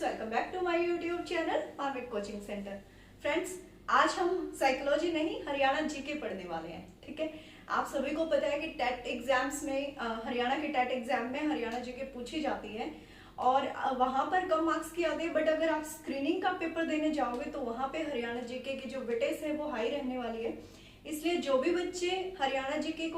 Welcome back to my YouTube channel Marmik coaching centre. Friends, आज हम psychology नहीं Haryana GK पढ़ने वाले हैं। ठीक है, आप सभी को पता है कि टेट एग्जाम्स में हरियाणा के टेट एग्जाम में हरियाणा जीके पूछी जाती है और वहां पर कम मार्क्स की आते हैं। बट अगर आप स्क्रीनिंग का पेपर देने जाओगे तो वहां पे हरियाणा जीके की जो वेटेज है वो हाई रहने वाली है। इसलिए जो भी बच्चे हरियाणा जीके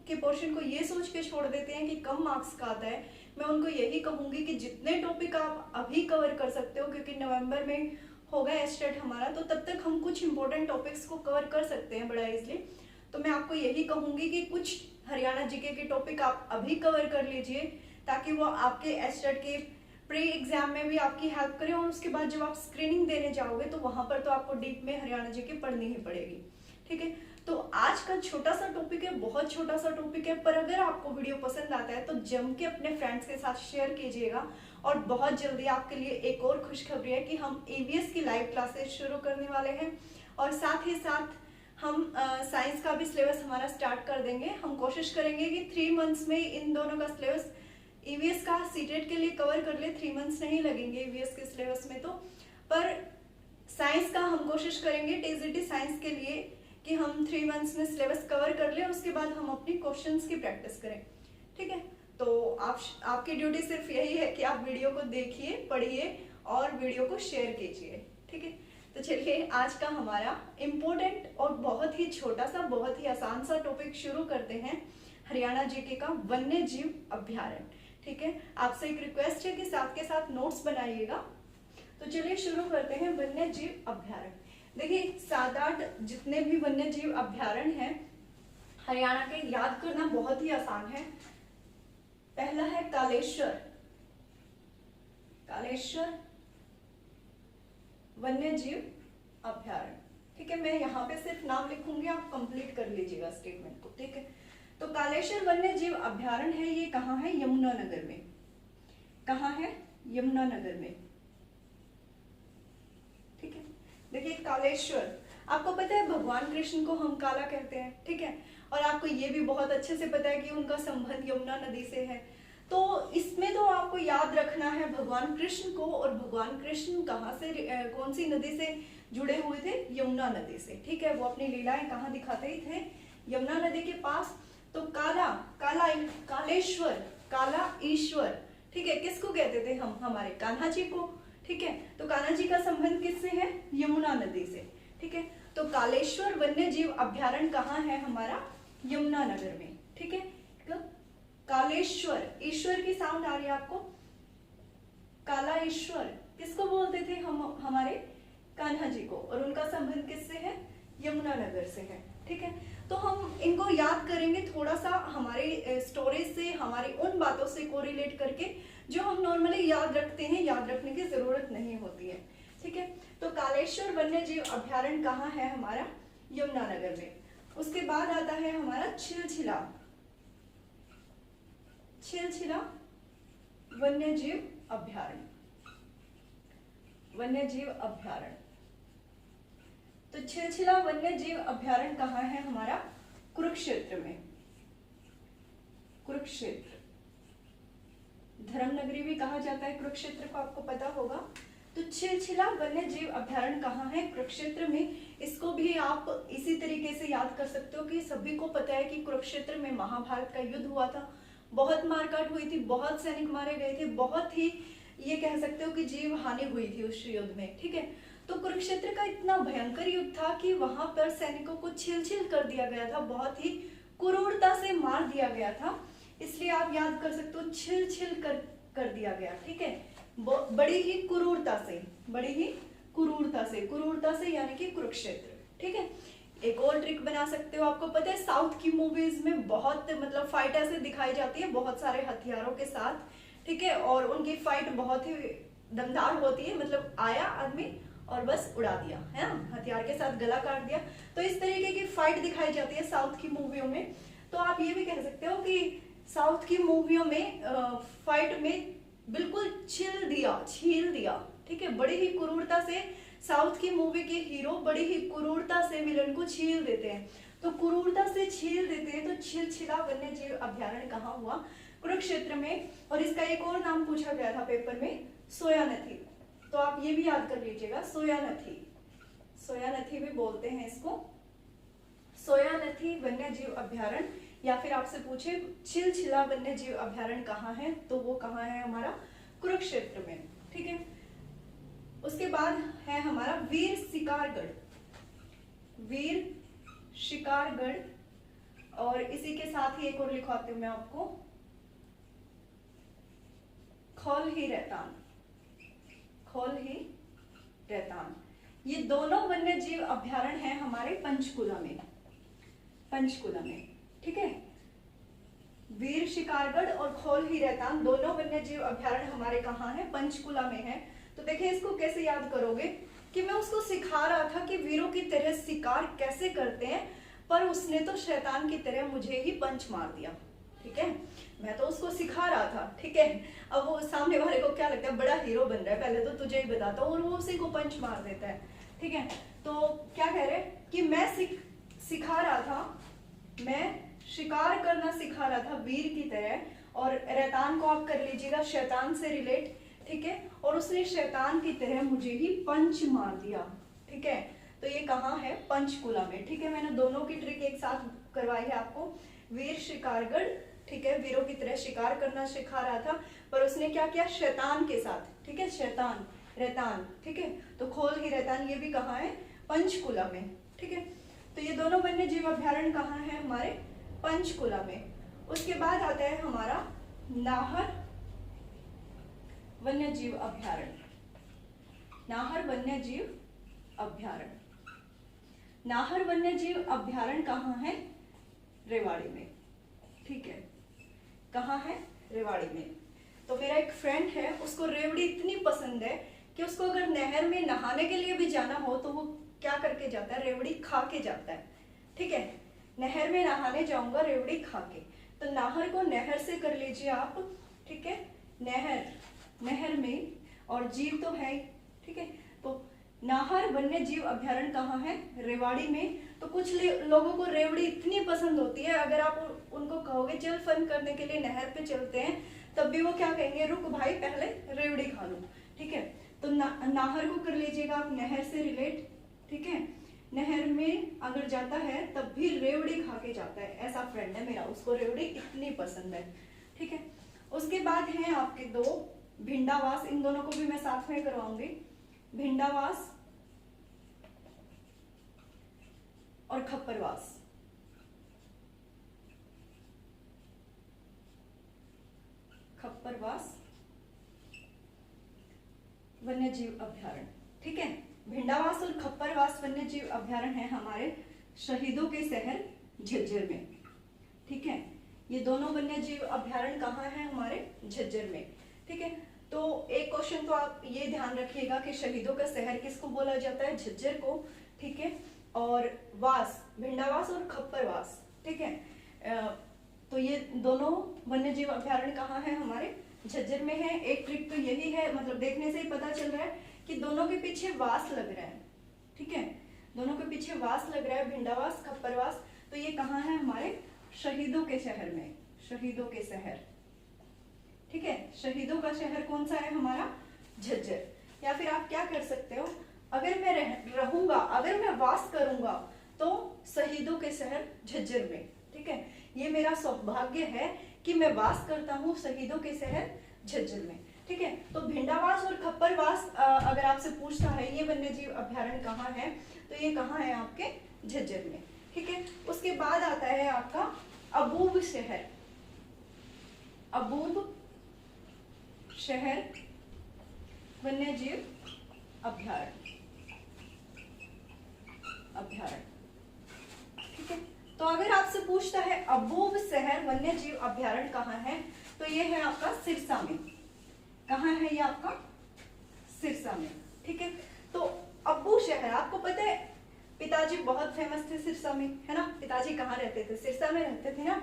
के पोर्शन को ये सोच के छोड़ देते हैं कि कम मार्क्स का आता है, मैं उनको यही कहूंगी कि जितने टॉपिक आप अभी कवर कर सकते हो, क्योंकि नवंबर में होगा एस्टेट हमारा, तो तब तक हम कुछ इंपॉर्टेंट टॉपिक्स को कवर कर सकते हैं बड़ा इजली। तो मैं आपको यही कहूंगी कि कुछ हरियाणा जीके के टॉपिक आप अभी कवर कर लीजिए ताकि वो आपके एस्टेट के प्री एग्जाम में भी आपकी हेल्प करें, और उसके बाद जब आप स्क्रीनिंग देने जाओगे तो वहां पर तो आपको डीप में हरियाणा जीके पढ़नी ही पड़ेगी। ठीक है, तो आज का छोटा सा टॉपिक है, बहुत छोटा सा टॉपिक है, पर अगर आपको वीडियो पसंद आता है तो जम के अपने फ्रेंड्स के साथ शेयर कीजिएगा। और बहुत जल्दी आपके लिए एक और खुशखबरी है कि हम ईवीएस की लाइव क्लासेस शुरू करने वाले हैं और साथ ही साथ हम साइंस का भी सिलेबस हमारा स्टार्ट कर देंगे। हम कोशिश करेंगे कि 3 मंथ्स में इन दोनों का सिलेबस ईवीएस का सीटेट के लिए कवर कर ले। 3 मंथ्स नहीं लगेंगे ईवीएस के सिलेबस में, तो पर साइंस का हम कोशिश करेंगे टीजीटी साइंस के लिए कि हम 3 मंथ्स में सिलेबस कवर कर ले, उसके बाद हम अपनी क्वेश्चंस की प्रैक्टिस करें। ठीक है, तो आपकी ड्यूटी सिर्फ यही है कि आप वीडियो को देखिए, पढ़िए और वीडियो को शेयर कीजिए। ठीक है, तो चलिए आज का हमारा इम्पोर्टेंट और बहुत ही छोटा सा, बहुत ही आसान सा टॉपिक शुरू करते हैं। हरियाणा जीके का वन्य जीव अभ्यारण्य। ठीक है, आपसे एक रिक्वेस्ट है कि साथ के साथ नोट्स बनाइएगा। तो चलिए शुरू करते हैं वन्य जीव अभ्यारण्य। देखिए 7-8 जितने भी वन्य जीव अभ्यारण्य हैं हरियाणा के, याद करना बहुत ही आसान है। पहला है कालेश्वर, कालेश्वर वन्य जीव अभ्यारण्य। ठीक है, मैं यहाँ पे सिर्फ नाम लिखूंगी, आप कंप्लीट कर लीजिएगा स्टेटमेंट को। ठीक है, तो कालेश्वर वन्य जीव अभ्यारण्य है, ये कहाँ है? यमुनानगर में। कहाँ है? यमुनानगर में। ठीक है, देखिए कालेश्वर, आपको पता है भगवान कृष्ण को हम काला कहते हैं। ठीक है, और आपको ये भी बहुत अच्छे से पता है कि उनका संबंध यमुना नदी से है। तो इसमें तो आपको याद रखना है भगवान कृष्ण को, और भगवान कृष्ण कहाँ से, कौन सी नदी से जुड़े हुए थे? यमुना नदी से। ठीक है, वो अपनी लीलाएं कहाँ दिखाते ही थे? यमुना नदी के पास। तो काला, कालेश्वर, काला ईश्वर। ठीक है, किसको कहते थे हम? हमारे कान्हा जी को। ठीक है, तो कान्हा जी का संबंध किससे है? यमुना नदी से। ठीक है, तो कालेश्वर वन्य जीव अभ्यारण्य कहाँ है हमारा? यमुनानगर में। ठीक है, तो कालेश्वर, ईश्वर की साउंड आ रही है आपको? काला ईश्वर किसको बोलते थे हम? हमारे कान्हा जी को, और उनका संबंध किससे है? यमुनानगर से है। ठीक है, तो हम इनको याद करेंगे थोड़ा सा हमारे स्टोरीज से, हमारी उन बातों से कोरिलेट करके जो हम नॉर्मली याद रखते हैं, याद रखने की जरूरत नहीं होती है। ठीक है, तो कालेश्वर वन्य जीव अभ्यारण्य कहाँ है हमारा? यमुनानगर में। उसके बाद आता है हमारा छिलछिला, छिलछिला वन्य जीव अभ्यारण्य, वन्य जीव अभ्यारण्य। तो छिलछिला वन्य जीव अभ्यारण्य कहाँ है हमारा? कुरुक्षेत्र में। कुरुक्षेत्र, धर्मनगरी भी कहा जाता है कुरुक्षेत्र को, आपको पता होगा। तो छिलछिला वन्य जीव अभ्यारण्य कहाँ है? कुरुक्षेत्र में। इसको भी आप इसी तरीके से याद कर सकते हो कि सभी को पता है कि कुरुक्षेत्र में महाभारत का युद्ध हुआ था, बहुत मारकाट हुई थी, बहुत सैनिक मारे गए थे, बहुत ही ये कह सकते हो कि जीव हानि हुई थी उस युद्ध में। ठीक है, तो कुरुक्षेत्र का इतना भयंकर युद्ध था कि वहां पर सैनिकों को छिल-छिल कर दिया गया था, बहुत ही क्रूरता से मार दिया गया था। इसलिए आप याद कर सकते हो छिल-छिल कर दिया गया। ठीक है, बड़ी ही क्रूरता से, बड़ी ही क्रूरता से, क्रूरता से यानी कि कुरुक्षेत्र। ठीक है, एक और ट्रिक बना सकते हो, आपको पता है साउथ की मूवीज में बहुत मतलब फाइट ऐसे दिखाई जाती है बहुत सारे हथियारों के साथ। ठीक है, और उनकी फाइट बहुत ही दमदार होती है, मतलब आया आदमी और बस उड़ा दिया, है ना, हथियार के साथ गला काट दिया। तो इस तरीके की फाइट दिखाई जाती है साउथ की मूवियों में। तो आप ये भी कह सकते हो कि साउथ की मूवियों में फाइट में बिल्कुल छील दिया। ठीक है, बड़ी ही क्रूरता से साउथ की मूवी के हीरो बड़ी ही क्रूरता से विलन को छील देते हैं। तो क्रूरता से छील देते हैं, तो छिलछिला वन्य जीव अभ्यारण्य कहाँ हुआ? कुरुक्षेत्र में। और इसका एक और नाम पूछा गया था पेपर में, सोया नदी। तो आप ये भी याद कर लीजिएगा, सोयानथी, सोयानथी भी बोलते हैं इसको, सोयानथी वन्य जीव अभ्यारण्य। या फिर आपसे पूछे चिलचिला वन्य जीव अभ्यारण्य कहाँ है, तो वो कहाँ है हमारा, कुरुक्षेत्र में, ठीक है। उसके बाद है हमारा वीर शिकारगढ़, वीर शिकारगढ़, और इसी के साथ ही एक और लिखवाती हूं मैं आपको, खौलही रैतान, खौलही रैतान। ये दोनों वन्य जीव अभ्यारण्य हैं हमारे पंचकुला में, पंचकुला में, ठीक है। वीर शिकारगढ़ और खौलही रैतान दोनों वन्य जीव अभ्यारण्य हमारे कहाँ है, पंचकुला में है। तो देखिए इसको कैसे याद करोगे कि मैं उसको सिखा रहा था कि वीरों की तरह शिकार कैसे करते हैं, पर उसने तो शैतान की तरह मुझे ही पंच मार दिया, ठीक है। मैं तो उसको सिखा रहा था, ठीक है। अब वो सामने वाले को क्या लगता है, बड़ा हीरो बन रहा है, पहले तो तुझे ही बताता हूँ, और वो उसी को पंच मार देता है, ठीक है। तो क्या कह रहे कि मैं सिखा रहा था, मैं शिकार करना सिखा रहा था वीर की तरह, और रैतान को आप कर लीजिएगा शैतान से रिलेट, ठीक है। और उसने शैतान की तरह मुझे ही पंच मार दिया, ठीक है। तो ये कहाँ है, पंचकुला में, ठीक है। मैंने दोनों की ट्रिक एक साथ करवाई है आपको। वीर शिकारगढ़, ठीक है, वीरों की तरह शिकार करना सिखा रहा था, पर उसने क्या किया, शैतान के साथ, ठीक है, शैतान रैतान, ठीक है। तो खौलही रैतान ये भी कहाँ है, पंचकुला में, ठीक है। तो ये दोनों वन्य जीव अभ्यारण्य कहाँ है, हमारे पंचकुला में। उसके बाद आता है हमारा नाहर वन्य जीव अभ्यारण्य, नाहर वन्य जीव अभ्यारण्य। नाहर वन्य जीव अभ्यारण्य कहाँ है, रेवाड़ी में, ठीक है। कहाँ है, रेवाड़ी में। तो मेरा एक फ्रेंड है, उसको रेवड़ी इतनी पसंद है कि उसको अगर नहर में नहाने के लिए भी जाना हो तो वो क्या करके जाता है, रेवड़ी खा के जाता है, ठीक है। नहर में नहाने जाऊंगा रेवड़ी खा के, तो नाहर को नहर से कर लीजिए आप, ठीक है, नहर, नहर में, और जीव तो है, ठीक है। तो नाहर वन्य जीव अभ्यारण्य कहाँ है, रेवाड़ी में। तो कुछ लोगों को रेवड़ी इतनी पसंद होती है, अगर आप उनको कहोगे चल फन करने के लिए नहर पे चलते हैं, तब भी वो क्या कहेंगे, रुक भाई पहले रेवड़ी खा लूं, ठीक है। तो नाहर को कर लीजिएगा आप नहर से रिलेट, ठीक है। नहर में अगर जाता है तब भी रेवड़ी खा के जाता है, ऐसा फ्रेंड है मेरा, उसको रेवड़ी इतनी पसंद है, ठीक है। उसके बाद हैं आपके दो भिंडावास, इन दोनों को भी मैं साथ में करवाऊंगी, भिंडावास और खप्परवास। खप्परवास वन्य जीव अभ्यारण्य, ठीक है। भिंडावास और खप्परवास वन्य जीव अभ्यारण्य है हमारे शहीदों के शहर झज्जर में, ठीक है। ये दोनों वन्य जीव अभ्यारण्य कहाँ है, हमारे झज्जर में, ठीक है। तो एक क्वेश्चन तो आप ये ध्यान रखिएगा कि शहीदों का शहर किसको बोला जाता है, झज्जर को, ठीक है। और वास, भिंडावास और खप्परवास, ठीक है। तो ये दोनों वन्य जीव अभ्यारण्य कहाँ है, हमारे झज्जर में है। एक ट्रिक तो यही है, मतलब देखने से ही पता चल रहा है कि दोनों के पीछे वास लग रहा है, ठीक है, दोनों के पीछे वास लग रहा है, भिंडावास खप्परवास। तो ये कहाँ है, हमारे शहीदों के शहर में, शहीदों के शहर, ठीक है। शहीदों का शहर कौन सा है, हमारा झज्जर। या फिर आप क्या कर सकते हो, अगर मैं रहूंगा, अगर मैं वास करूंगा तो शहीदों के शहर झज्जर में, ठीक है। ये मेरा सौभाग्य है कि मैं वास करता हूँ शहीदों के शहर झज्जर में, ठीक है। तो भिंडावास और खप्परवास अगर आपसे पूछता है ये वन्य जीव अभ्यारण्य कहाँ है, तो ये कहाँ है, आपके झज्जर में, ठीक है। उसके बाद आता है आपका अबूब शहर, अबूब शहर वन्य जीव अभ्यारण्य, अभ्यारण्य, ठीक है। तो अगर आपसे पूछता है अबूब शहर वन्य जीव अभ्यारण्य कहाँ है, तो ये है आपका सिरसा में। कहाँ है ये आपका, सिरसा में, ठीक है। तो अबू शहर, आपको पता है पिताजी बहुत फेमस थे सिरसा में, है ना। पिताजी कहाँ रहते थे, सिरसा में रहते थे ना।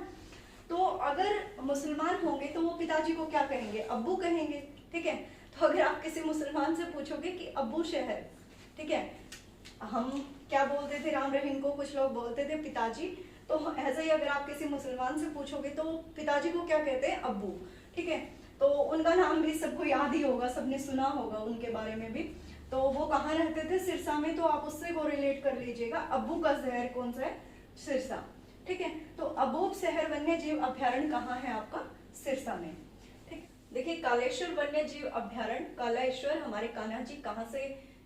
तो अगर मुसलमान होंगे तो वो पिताजी को क्या कहेंगे, अब्बू कहेंगे, ठीक है। तो अगर आप किसी मुसलमान से पूछोगे कि अब्बू शहर, ठीक है, हम क्या बोलते थे, राम रहीम को कुछ लोग बोलते थे पिताजी, तो ऐसे ही अगर आप किसी मुसलमान से पूछोगे तो पिताजी को क्या कहते हैं, अब्बू, ठीक है। तो उनका नाम भी सबको याद ही होगा, सबने सुना होगा उनके बारे में भी। तो वो कहाँ रहते थे? सिरसा में। तो आप उससे कोरिलेट कर लीजिएगा। अब्बू का शहर कौन सा है? सिरसा। ठीक है, तो अबूब शहर वन्य जीव अभ्यारण्य कहाँ है आपका? सिरसा में। ठीक, देखिए कालेश्वर वन्य जीव अभ्यारण्य, कालेश्वर हमारे कान्हा जी कहाँ से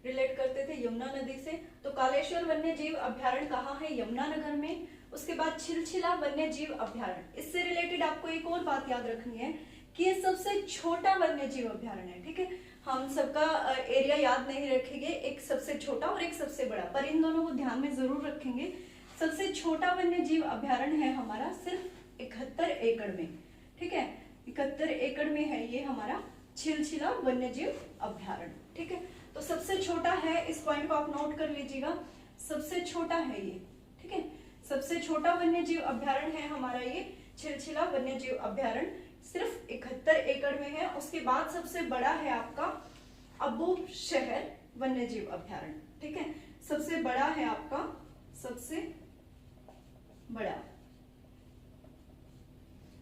रिलेट करते थे? यमुना नदी से। तो कालेश्वर वन्य जीव अभ्यारण्य कहाँ है? यमुनानगर में। उसके बाद छिलछिला वन्य जीव अभ्यारण्य, इससे रिलेटेड आपको एक और बात याद रखनी है कि ये सबसे छोटा वन्य जीव अभ्यारण्य है। ठीक है, हम सबका एरिया याद नहीं रखेंगे, एक सबसे छोटा और एक सबसे बड़ा, पर इन दोनों को ध्यान में जरूर रखेंगे। सबसे छोटा वन्य जीव अभ्यारण्य है हमारा सिर्फ 71 एकड़ में। ठीक है, 71 एकड़ में है ये हमारा छिलछिला वन्य जीव अभ्यारण्य। ठीक है, तो सबसे छोटा है, इस पॉइंट को आप नोट कर लीजिएगा, सबसे छोटा है ये। ठीक है, सबसे छोटा वन्य जीव अभ्यारण्य है हमारा ये छिलछिला वन्य जीव अभ्यारण्य, सिर्फ 71 एकड़ में है। उसके बाद सबसे बड़ा है आपका अबूब शहर वन्य जीव अभ्यारण्य। ठीक है, सबसे बड़ा है आपका, सबसे बड़ा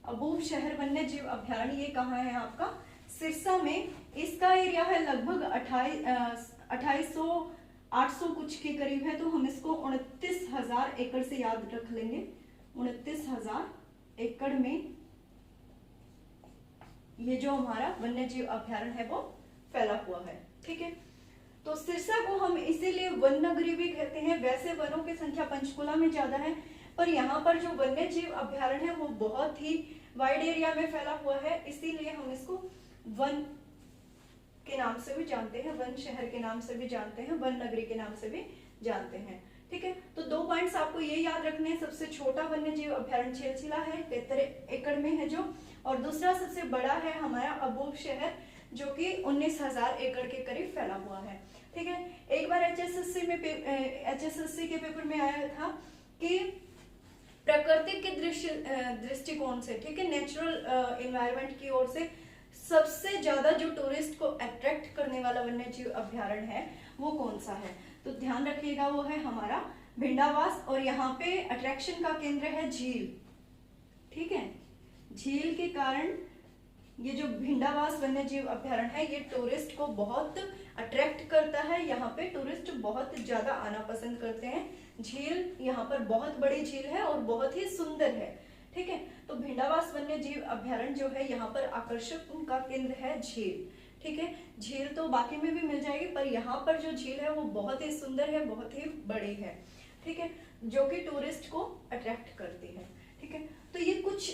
अबूब शहर वन्य जीव अभ्यारण्य, ये कहाँ है आपका? सिरसा में। इसका एरिया है लगभग 2800 कुछ के करीब है, तो हम इसको 29,000 एकड़ से याद रख लेंगे। 29,000 एकड़ में ये जो हमारा वन्य जीव अभ्यारण्य है वो फैला हुआ है। ठीक है, तो सिरसा को हम इसीलिए वन नगरी भी कहते हैं। वैसे वनों की संख्या पंचकुला में ज्यादा है, पर यहाँ पर जो वन्य जीव अभ्यारण्य है वो बहुत ही वाइड एरिया में फैला हुआ है, इसीलिए हम इसको वन के नाम से भी जानते हैं, वन शहर के नाम से भी जानते हैं, वन नगरी के नाम से भी जानते हैं। ठीक है, तो 2 पॉइंट्स आपको ये याद रखने हैं। सबसे छोटा वन्य जीव अभ्यारण्य छिलछिला है, 73 एकड़ में है जो, और दूसरा सबसे बड़ा है हमारा अबूब शहर जो कि 19,000 एकड़ के करीब फैला हुआ है। ठीक है, एक बार एचएसएससी के पेपर में आया था कि प्राकृतिक के दृष्टिकोण से, ठीक है, नेचुरल एनवायरनमेंट की ओर से सबसे ज्यादा जो टूरिस्ट को अट्रैक्ट करने वाला वन्य जीव अभ्यारण्य है वो कौन सा है? तो ध्यान रखिएगा, वो है हमारा भिंडावास, और यहाँ पे अट्रैक्शन का केंद्र है झील। ठीक है, झील के कारण ये जो भिंडावास वन्य जीव अभ्यारण्य है ये टूरिस्ट को बहुत अट्रैक्ट करता है। यहाँ पे टूरिस्ट बहुत ज्यादा आना पसंद करते हैं। झील यहाँ पर बहुत बड़ी झील है और बहुत ही सुंदर है। ठीक है, तो भिंडावास वन्य जीव अभ्यारण्य जो है यहाँ पर आकर्षण का केंद्र है झील। ठीक है, झील तो बाकी में भी मिल जाएगी, पर यहाँ पर जो झील है वो बहुत ही सुंदर है, बहुत ही बड़ी है। ठीक है, जो कि टूरिस्ट को अट्रैक्ट करती है। ठीक है, तो ये कुछ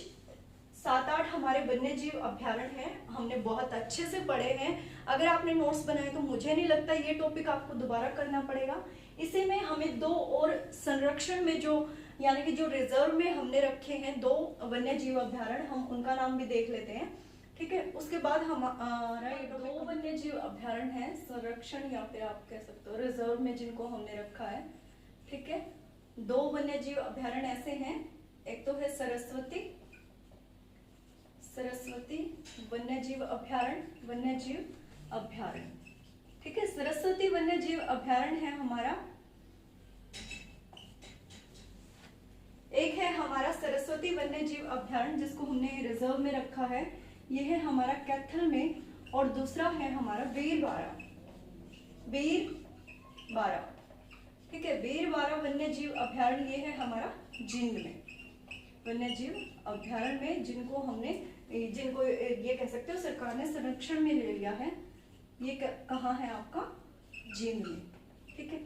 7-8 हमारे वन्य जीव अभ्यारण्य हैं, हमने बहुत अच्छे से पढ़े हैं। अगर आपने नोट्स बनाए तो मुझे नहीं लगता ये टॉपिक आपको दोबारा करना पड़ेगा। इसी में हमें 2 और संरक्षण में जो, यानी कि जो रिजर्व में हमने रखे हैं 2 वन्य जीव अभ्यारण्य, हम उनका नाम भी देख लेते हैं। ठीक है, उसके बाद हमारा ये 2 वन्य जीव अभ्यारण्य है संरक्षण या फिर आप कह सकते हो रिजर्व में जिनको हमने रखा है। ठीक है, 2 वन्य जीव अभ्यारण्य ऐसे हैं, एक तो है सरस्वती वन्य जीव अभ्यारण्य। ठीक है, सरस्वती वन्य जीव अभ्यारण्य है हमारा, एक है हमारा सरस्वती वन्य जीव अभ्यारण्य जिसको हमने रिजर्व में रखा है, ये है हमारा कैथल में, और दूसरा है हमारा वीरबारा। ठीक है, वीरबारा वन्य जीव अभ्यारण्य ये है हमारा जींद में, वन्य जीव अभ्यारण्य में जिनको ये कह सकते हो सरकार ने संरक्षण में ले लिया है। ये कहाँ है आपका? जींद में। ठीक है,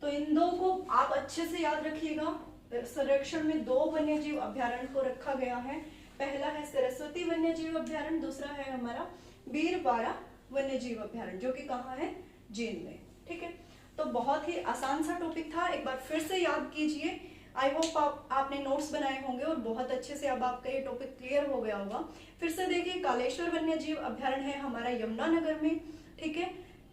तो इन 2 को आप अच्छे से याद रखिएगा। संरक्षण में 2 वन्य जीव अभ्यारण्य को रखा गया है, पहला है सरस्वती वन्य जीव अभ्यारण्य, दूसरा है हमारा वीरबारा वन्य जीव अभ्यारण्य जो कि कहाँ है? जींद में। ठीक है, तो बहुत ही आसान सा टॉपिक था, एक बार फिर से याद कीजिए। आई होप आपने नोट्स बनाए होंगे और बहुत अच्छे से अब आपका ये टॉपिक क्लियर हो गया होगा। फिर से देखिए, कालेश्वर वन्य जीव अभ्यारण्य है हमारा यमुनानगर में। ठीक है,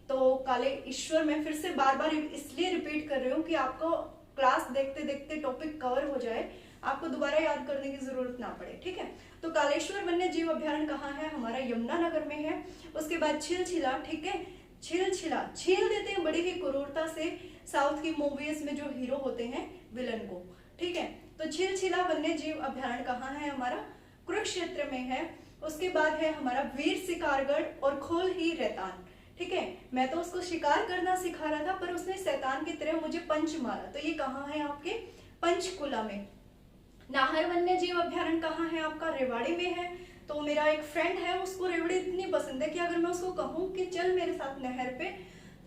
तो कालेश्वर में फिर से बार-बार इसलिए रिपीट कर रही हूँ कि आपको क्लास देखते देखते टॉपिक कवर हो जाए, आपको दोबारा याद करने की जरूरत ना पड़े। ठीक है, तो कालेश्वर वन्य जीव अभ्यारण्य कहाँ है? हमारा यमुनानगर में है। उसके बाद छिलछिला, ठीक है, छील देते हैं बड़ी ही क्रूरता से साउथ की मूवीज में जो हीरो होते हैं विलन को। ठीक है, तो छिलछिला वन्य जीव अभ्यारण्य कहाँ है? हमारा कुरुक्षेत्र में है। उसके बाद है हमारा वीर शिकारगढ़ और खोल ही रैतान। ठीक है, मैं तो उसको शिकार करना सिखा रहा था, पर उसने शैतान की तरह मुझे पंच मारा। तो ये कहाँ है आपके पंचकुला में। नाहर वन्य जीव अभ्यारण्य कहाँ है आपका, रेवाड़ी में है। तो मेरा एक फ्रेंड है, उसको रेवड़ी इतनी पसंद है कि अगर मैं उसको कहूँ कि चल मेरे साथ नहर पे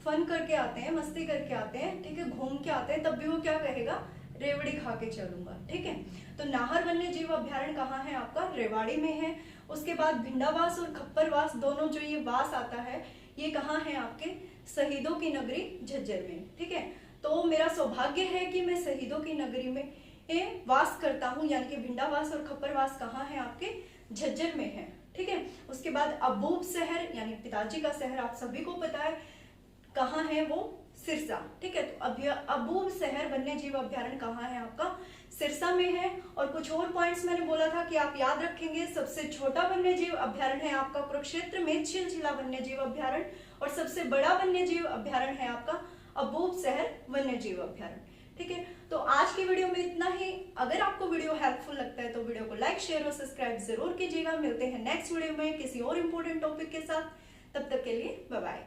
फन करके आते हैं, मस्ती करके आते हैं, ठीक है, घूम के आते हैं, तब भी वो क्या कहेगा, रेवड़ी खा के चलूंगा। ठीक है, तो नाहर वन्य जीव अभ्यारण्य कहाँ है आपका, रेवाड़ी में है। उसके बाद भिंडावास और खप्परवास, दोनों जो ये वास आता है, ये कहाँ है आपके, शहीदों की नगरी झज्जर में। ठीक है, तो मेरा सौभाग्य है कि मैं शहीदों की नगरी में वास करता हूँ, यानी कि भिंडावास और खप्परवास कहाँ है आपके, झज्जर में है। ठीक है, उसके बाद अबूब शहर यानी पिताजी का शहर, आप सभी को पता है कहाँ है वो, सिरसा। ठीक है, तो अबूब शहर वन्य जीव अभ्यारण्य कहाँ है आपका, सिरसा में है। और कुछ और पॉइंट्स मैंने बोला था कि आप याद रखेंगे। सबसे छोटा वन्य जीव अभ्यारण्य है आपका कुरुक्षेत्र में छिलछिला वन्य जीव अभ्यारण्य, और सबसे बड़ा वन्य जीव अभ्यारण्य है आपका अबूब शहर वन्य जीव अभ्यारण्य। ठीक है, तो आज की वीडियो में इतना ही। अगर आपको वीडियो हेल्पफुल लगता है तो वीडियो को लाइक, शेयर और सब्सक्राइब जरूर कीजिएगा। मिलते हैं नेक्स्ट वीडियो में किसी और इम्पोर्टेंट टॉपिक के साथ, तब तक के लिए बाय बाय।